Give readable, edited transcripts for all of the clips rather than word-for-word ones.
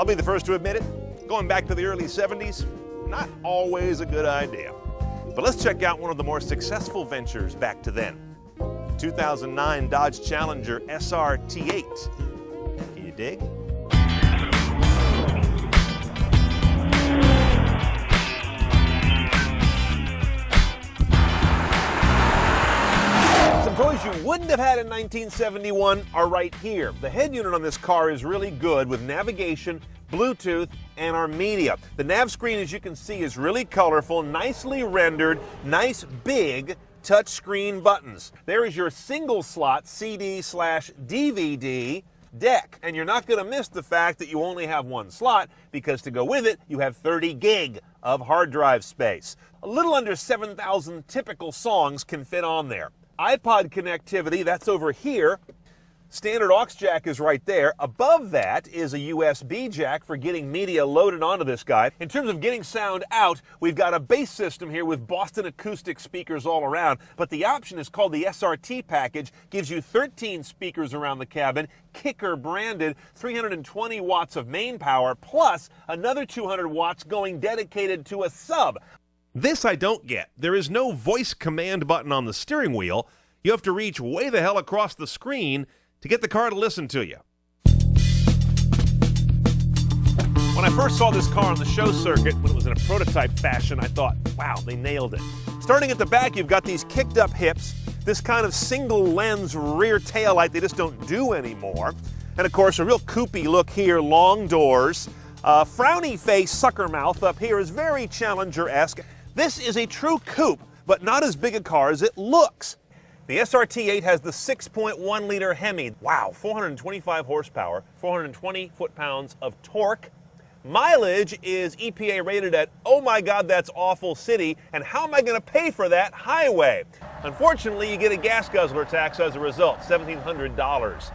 I'll be the first to admit it, going back to the early 70s, not always a good idea. But let's check out one of the more successful ventures back to then. 2009 Dodge Challenger SRT8. Can you dig? Some toys you wouldn't have had in 1971 are right here. The head unit on this car is really good with navigation, Bluetooth, and our media. The nav screen, as you can see, is really colorful, nicely rendered, nice big touchscreen buttons. There is your single slot CD/DVD deck. And you're not going to miss the fact that you only have one slot, because to go with it, you have 30 gig of hard drive space. A little under 7,000 typical songs can fit on there. iPod connectivity, that's over here. Standard aux jack is right there. Above that is a USB jack for getting media loaded onto this guy. In terms of getting sound out, we've got a bass system here with Boston acoustic speakers all around, but the option is called the SRT package. Gives you 13 speakers around the cabin, Kicker branded, 320 watts of main power, plus another 200 watts going dedicated to a sub. This I don't get. There is no voice command button on the steering wheel. You have to reach way the hell across the screen to get the car to listen to you. When I first saw this car on the show circuit, when it was in a prototype fashion, I thought, wow, they nailed it. Starting at the back, you've got these kicked up hips, this kind of single lens rear taillight they just don't do anymore. And of course, a real coupé look here, long doors. Frowny face sucker mouth up here is very Challenger-esque. This is a true coupe, but not as big a car as it looks. The SRT8 has the 6.1-liter Hemi. Wow, 425 horsepower, 420 foot-pounds of torque. Mileage is EPA rated at, oh my God, that's awful city, and how am I going to pay for that highway? Unfortunately, you get a gas guzzler tax as a result, $1,700.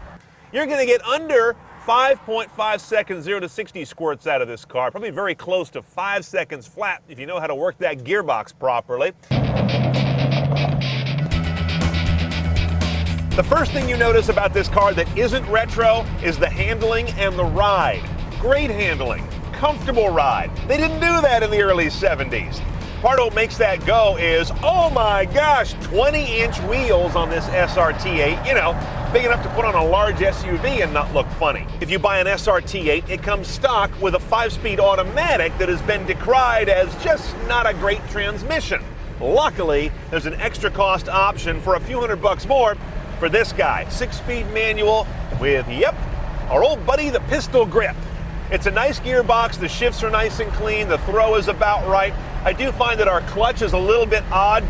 You're going to get under 5.5 seconds 0 to 60 squirts out of this car, probably very close to 5 seconds flat if you know how to work that gearbox properly. The first thing you notice about this car that isn't retro is the handling and the ride. Great handling, comfortable ride. They didn't do that in the early 70s. Part of what makes that go is, oh my gosh, 20-inch wheels on this SRT8, you know, big enough to put on a large SUV and not look funny. If you buy an SRT8, it comes stock with a 5-speed automatic that has been decried as just not a great transmission. Luckily, there's an extra cost option for a few $100 more for this guy. 6-speed manual with, yep, our old buddy, the pistol grip. It's a nice gearbox, the shifts are nice and clean, the throw is about right. I do find that our clutch is a little bit odd.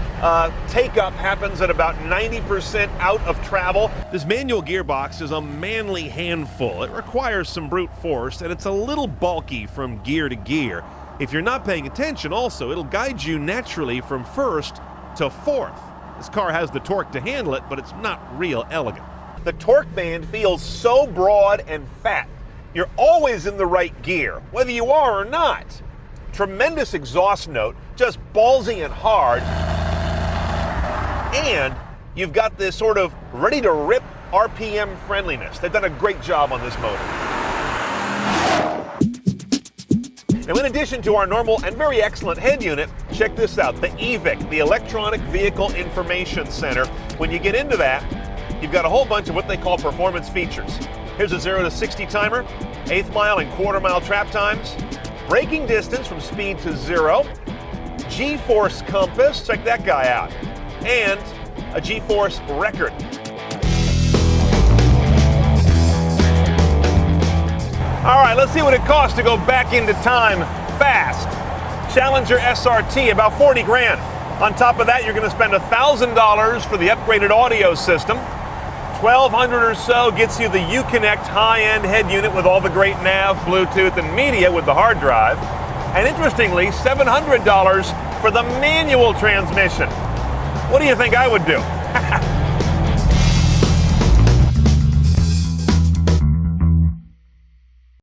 Take-up happens at about 90% out of travel. This manual gearbox is a manly handful. It requires some brute force, and it's a little bulky from gear to gear. If you're not paying attention also, it'll guide you naturally from first to fourth. This car has the torque to handle it, but it's not real elegant. The torque band feels so broad and fat. You're always in the right gear, whether you are or not. Tremendous exhaust note, just ballsy and hard. And you've got this sort of ready-to-rip RPM friendliness. They've done a great job on this motor. Now, in addition to our normal and very excellent head unit, check this out, the EVIC, the Electronic Vehicle Information Center. When you get into that, you've got a whole bunch of what they call performance features. Here's a 0 to 60 timer, 1/8 mile and 1/4 mile trap times, braking distance from speed to 0, G-force compass, check that guy out, and a G-force record. All right, let's see what it costs to go back into time fast. Challenger SRT, about 40 grand. On top of that, you're going to spend $1,000 for the upgraded audio system. $1,200 or so gets you the Uconnect high-end head unit with all the great nav, Bluetooth, and media with the hard drive. And interestingly, $700 for the manual transmission. What do you think I would do?